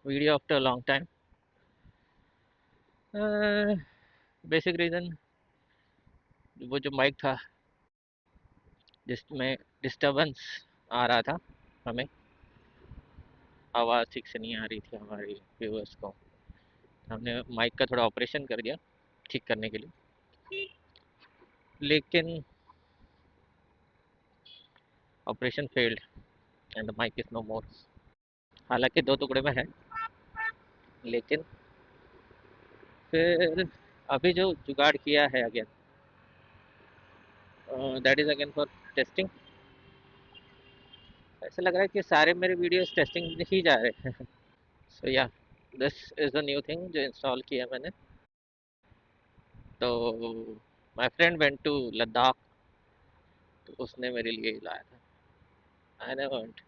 Video after long time. Basic reason वो जो mic था जिसमें डिस्टरबेंस आ रहा था, हमें आवाज़ ठीक से नहीं आ रही थी हमारी व्यूअर्स को। हमने माइक का थोड़ा ऑपरेशन कर दिया ठीक करने के लिए, लेकिन operation failed and the mic is no more. हालांकि दो टुकड़े में है, लेकिन फिर अभी जो जुगाड़ किया है again, that is again for testing. ऐसा लग रहा है कि सारे मेरे वीडियोस टेस्टिंग ही जा रहे हैं। So yeah, this is the new thing जो इंस्टॉल किया मैंने। तो my friend went to Ladakh, तो उसने मेरे लिए ही लाया था। I never went.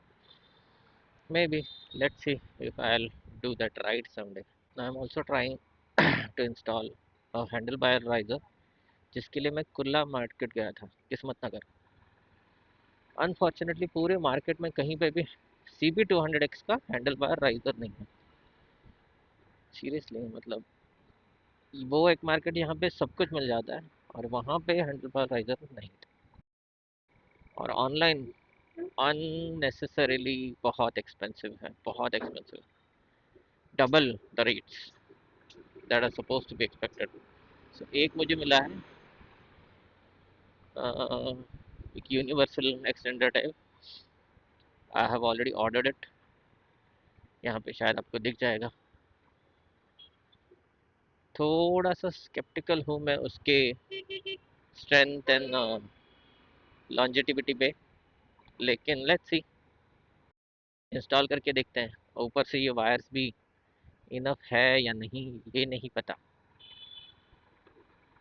Maybe, let's see if I will do that ride someday. I am also trying to install a handlebar riser, जिसके लिए मैं कुल्ला मार्केट गया था, किस्मत नगर। अनफॉर्चुनेटली पूरे मार्केट में कहीं पे भी CB200X का हैंडल बार राइजर नहीं है। सीरियसली, मतलब वो एक मार्केट यहाँ पे सब कुछ मिल जाता है और वहाँ पे हैंडल बार राइजर नहीं था। और ऑनलाइन अननेसेसरीली बहुत एक्सपेंसिव है, बहुत expensive, double the rates that are suppose to be expected. So एक मुझे मिला है, एक universal extender type. I have already ordered it, यहाँ पे शायद आपको दिख जाएगा। थोड़ा सा स्केप्टिकल हूँ मैं उसके स्ट्रेंथ एंड लॉन्जेटिविटी पे, लेकिन लेट्स सी, इंस्टॉल करके देखते हैं। ऊपर से ये वायर्स भी इनफ है या नहीं ये नहीं पता,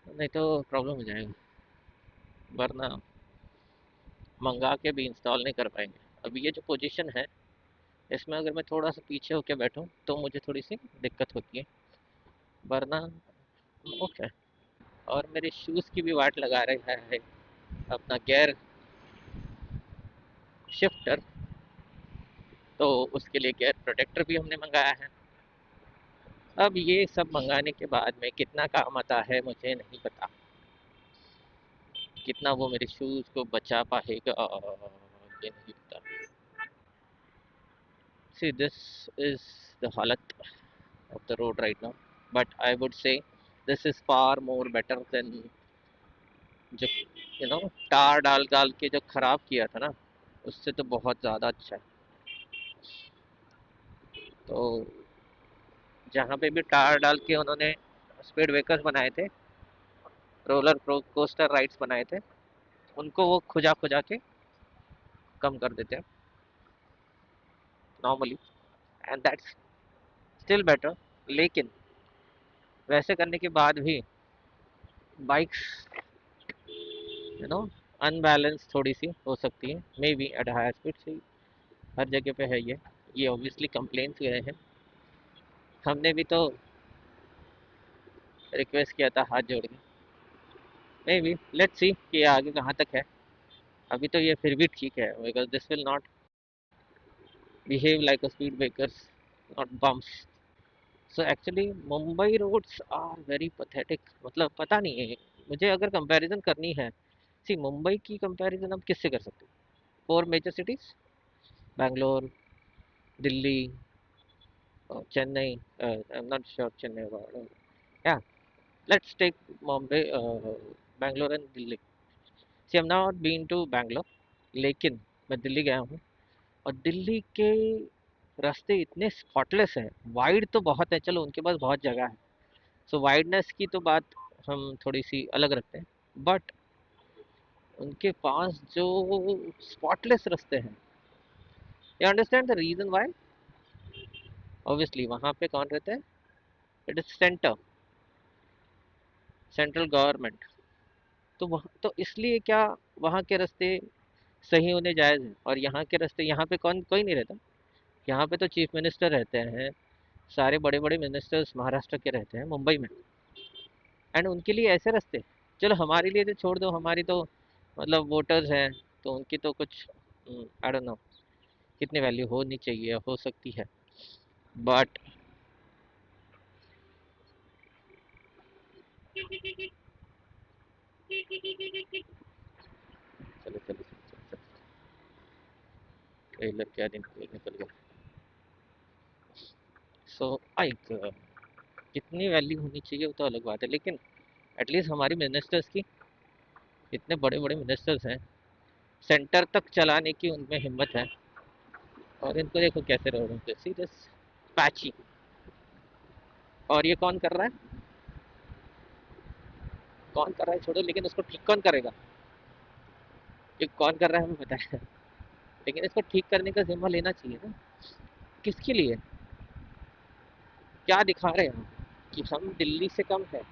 नहीं तो प्रॉब्लम हो जाएगा, वरना मंगा के भी इंस्टॉल नहीं कर पाएंगे। अभी ये जो पोजीशन है, इसमें अगर मैं थोड़ा सा पीछे होके बैठूं तो मुझे थोड़ी सी दिक्कत होती है, वरना ओके। और मेरे शूज़ की भी वाट लगा रहा है अपना गेयर शिफ्टर, तो उसके लिए गेयर प्रोटेक्टर भी हमने मंगाया है। अब ये सब मंगाने के बाद में कितना काम आता है मुझे नहीं पता, कितना वो मेरे शूज़ को बचा पाएगा ये नहीं पता। See, this is the halat of the road right now, but I would say this is far more better than जो टार डाल डाल के जो खराब किया था ना, उससे तो बहुत ज़्यादा अच्छा है। तो जहाँ पे भी टार डाल के उन्होंने स्पीड ब्रेकर्स बनाए थे, रोलर कोस्टर राइड्स बनाए थे, उनको वो खुजा खुजा के कम कर देते हैं normally, and that's still better. लेकिन वैसे करने के बाद भी बाइक्स अनबैलेंस थोड़ी सी हो सकती है, maybe at higher speed से। हर जगह पे है ये ऑब्वियसली कंप्लेंट्स गए हैं। हमने भी तो रिक्वेस्ट किया था हाथ जोड़ के। मे बी, लेट्स सी कि ये आगे कहाँ तक है। अभी तो ये फिर भी ठीक है, because this will not behave like a speed breakers, not bumps. So actually Mumbai roads are very pathetic. मतलब पता नहीं है, मुझे अगर कंपैरिजन करनी है, सी मुंबई की कंपैरिजन आप किससे कर सकते हो? Four major cities, Bangalore, Delhi, Chennai. I'm not sure Chennai. Yeah, let's take Mumbai, Bangalore and Delhi. See, I'm not been to Bangalore, लेकिन मैं दिल्ली गया हूँ, और दिल्ली के रास्ते इतने स्पॉटलेस हैं। वाइड तो बहुत है, चलो उनके पास बहुत जगह है, सो वाइडनेस की तो बात हम थोड़ी सी अलग रखते हैं, बट उनके पास जो स्पॉटलेस रास्ते हैं, you understand the reason why? Obviously वहाँ पे कौन रहते हैं? It is central government. तो वहाँ तो इसलिए क्या वहाँ के रास्ते सही होने जायज़ हैं, और यहाँ के रास्ते, यहाँ पे कौन कोई नहीं रहता। यहाँ पे तो चीफ मिनिस्टर रहते हैं, सारे बड़े बड़े मिनिस्टर्स महाराष्ट्र के रहते हैं मुंबई में, एंड उनके लिए ऐसे रास्ते। चलो हमारे लिए तो छोड़ दो, हमारी तो मतलब वोटर्स हैं, तो उनकी तो कुछ आई डोंट नो कितनी वैल्यू होनी चाहिए, हो सकती है, बट चलो चलो चलो, ट्रेलर क्या दिन निकल गया। सो लाइक कितनी वैल्यू होनी चाहिए वो तो अलग बात है, लेकिन एटलीस्ट हमारी मिनिस्टर्स की, इतने बड़े बड़े मिनिस्टर्स हैं, सेंटर तक चलाने की उनमें हिम्मत है। और इनको देखो कैसे रोड पे सीरियस पैची। और ये कौन कर रहा है, कौन कर रहा है छोड़ो, लेकिन उसको ठीक कौन करेगा? ये कौन कर रहा है हमें पता है, लेकिन इसको ठीक करने का जिम्मा लेना चाहिए ना। किसके लिए? क्या दिखा रहे हैं हम कि हम दिल्ली से कम है,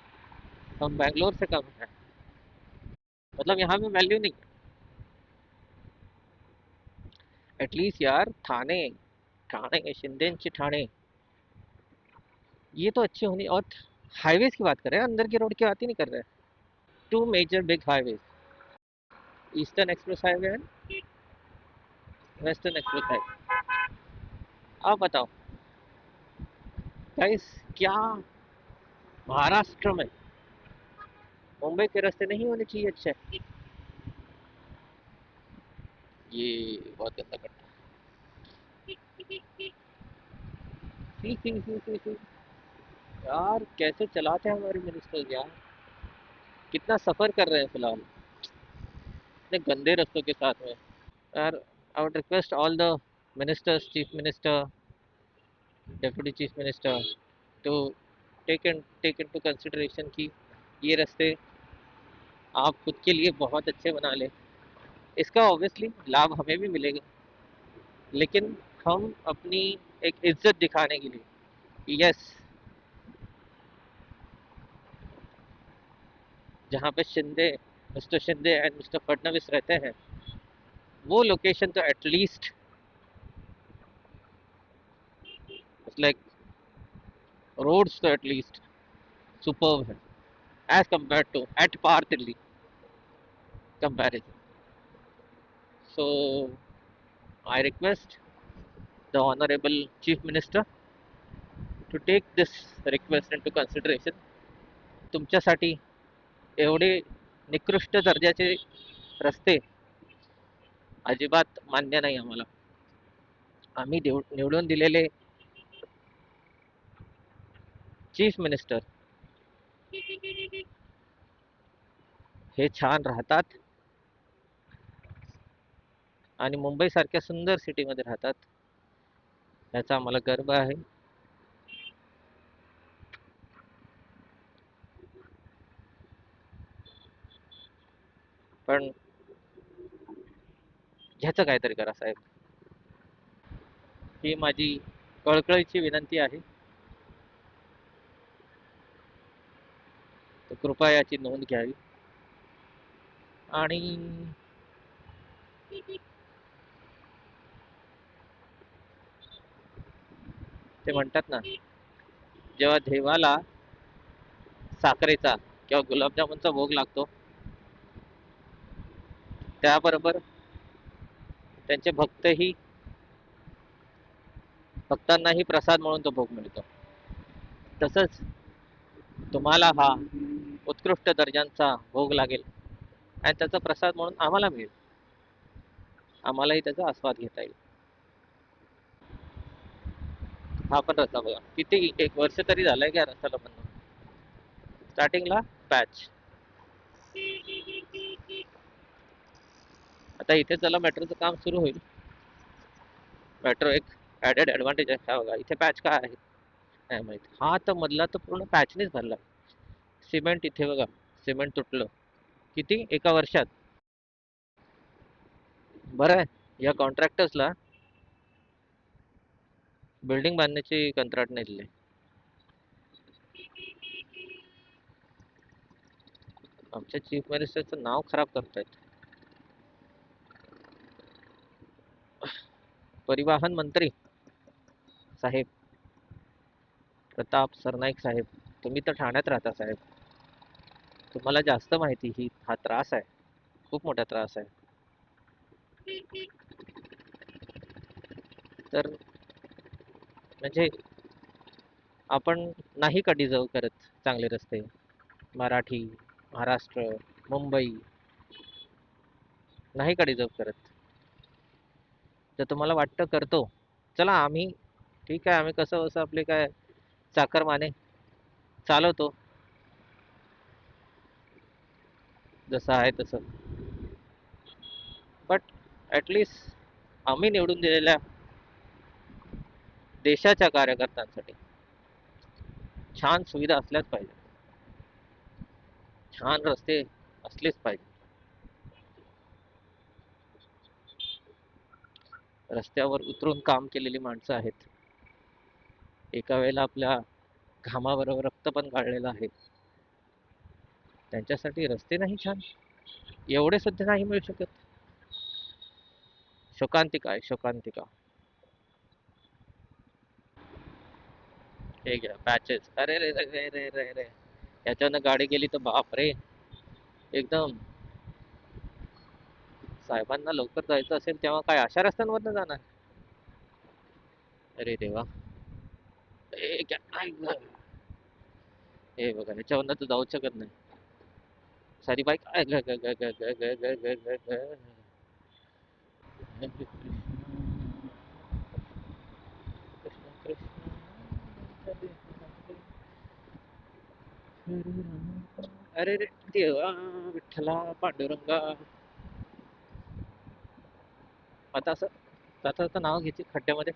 हम बैंगलोर से कम है? मतलब यहाँ में वैल्यू नहीं। एटलीस्ट यार ठाणे, ठाणे शिंदेची ठाणे, ये तो अच्छी होनी। और हाईवेज की बात कर रहे हैं, अंदर की रोड की बात ही नहीं कर रहे हैं। Two major big highways, eastern express highway and western express highway. आप बताओ गाइस, क्या महाराष्ट्र में मुंबई के रास्ते नहीं होने चाहिए अच्छे? ये बहुत गंदा करता है। सी यार कैसे चलाते हैं हमारे मिनिस्टर यार, कितना सफर कर रहे हैं फिलहाल इतने गंदे रास्तों के साथ में। यार I would request all the ministers, chief minister, deputy chief minister to take into consideration कि ये रास्ते आप खुद के लिए बहुत अच्छे बना लें। इसका ऑब्वियसली लाभ हमें भी मिलेगा, लेकिन हम अपनी एक इज्जत दिखाने के लिए, यस, जहाँ पे Shinde, mister Shinde and mister Fadnavis रहते हैं, वो लोकेशन तो एटलीस्ट लाइक रोड्स तो एटलीस्ट सुपर्ब है as compare to at par Delhi comparison. So I request the honourable chief minister to take this request into consideration. तुमच्यासाठी एवढे निकृष्ट दर्जाचे रस्ते अजिबात मान्य नाही आम्हाला। आम्ही निवडून दिलेले चीफ मिनिस्टर हे छान राहतात आणि मुंबई सारख्या सुंदर सिटीमध्ये राहतात, याचा आम्हाला गर्व आहे। पण ह्याचं काहीतरी करा साहेब, ही माझी कळकळीची विनंती आहे। तर कृपया याची नोंद घ्यावी। आणि ते म्हणतात ना, जेव्हा देवाला साखरेचा किंवा गुलाबजामुनचा भोग लागतो, त्याबरोबर त्यांचे भक्तही, भक्तांनाही प्रसाद म्हणून तो भोग मिळतो। तसंच तुम्हाला हा उत्कृष्ट दर्जांचा भोग लागेल आणि त्याचा प्रसाद म्हणून आम्हाला मिळेल, आम्हालाही त्याचा आस्वाद घेता येईल। हा पण रस्ता बघा किती, एक वर्ष तरी झालंय का रस्त्याला बनवून? स्टार्टिंगला पॅच, आता इथे चला मेट्रोचं काम सुरू होईल। मेट्रो एक ॲडेड ॲडव्हान्टेज आहे, हा बघा इथे पॅच काय आहे नाही माहिती। हा तर मधला तर पूर्ण पॅचनेच भरला, सिमेंट इथे बघा, सिमेंट तुटलं किती एका वर्षात। बरं आहे या कॉन्ट्रॅक्टर्सला बिल्डिंग बांधण्याची कंत्राट नाही दिली। आमच्या चीफ मिनिस्टरचं नाव खराब करतायत। परिवहन मंत्री साहेब प्रताप सरनाईक साहेब, तुम्ही तर ठाण्यात राहता साहेब, तुम्हाला जास्त माहिती, ही हा त्रास आहे, खूप मोठा त्रास आहे। तर म्हणजे आपण नाही का डिझर्व करत चांगले रस्ते? मराठी, महाराष्ट्र, मुंबई नाही का डिझर्व करत? तर तुम्हाला वाटतं करतो, चला आम्ही ठीक आहे, आम्ही कसं बसं आपले काय चाकरमाने चालवतो जसं आहे तसं. बट ॲटलिस्ट आम्ही निवडून दिलेल्या देशाच्या कार्यकर्त्यांसाठी छान सुविधा असल्याच पाहिजे, छान रस्ते असलेच पाहिजे. रस्त्यावर उतरून काम केलेली माणसं आहेत, एका वेळेला आपल्या घामाबरोबर रक्त पण काढलेलं आहे, त्यांच्यासाठी रस्ते नाही छान, एवढे सुद्धा नाही मिळू शकत? शोकांतिका आहे, शोकांतिका. हे घ्या पॅचेस, अरे रे रे रे रे रे रे, याच्यानं गाडी गेली तर बाप रे, एकदम. साहेबांना लवकर जायचं असेल तेव्हा काय अशा रस्त्यांवरनं जाणार? अरे देवा. ए, आई गं. हे बघा याच्यावरनं तर जाऊ शकत नाही. सारी बाईक अरे रे देवा, विठ्ठला, पांडुरंगा. आता असं जाता जाता नाव घ्यायची खड्ड्यामध्ये.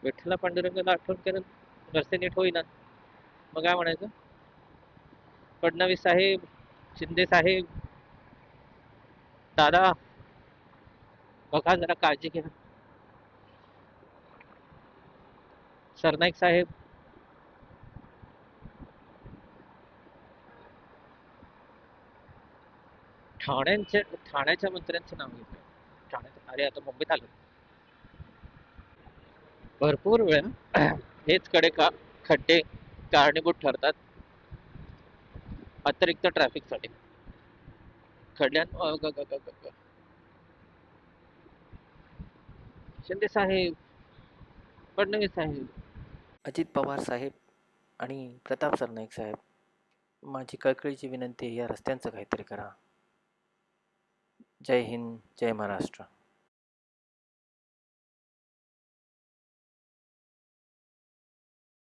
विठ्ठला पांडुरंगाला आठवण करत रस्ते नीट होईना, मग काय म्हणायचं? फडणवीस साहेब, शिंदे साहेब, दादा बघा जरा काळजी घ्या. सरनाईक साहेब, ठाण्यांच्या ठाण्याच्या मंत्र्यांचं नाव घेतलं. ठाण्यात, अरे आता मुंबईत आलो. भरपूर वेळा हेच खड्डे कारणीभूत ठरतात अतिरिक्त ट्रॅफिकसाठी. खड्ड्यां शिंदे साहेब, फडणवीस साहेब, अजित पवार साहेब आणि प्रताप सरनाईक साहेब, माझी कळकळीची विनंती आहे, या रस्त्यांचं काहीतरी करा. जय हिंद, जय महाराष्ट्र.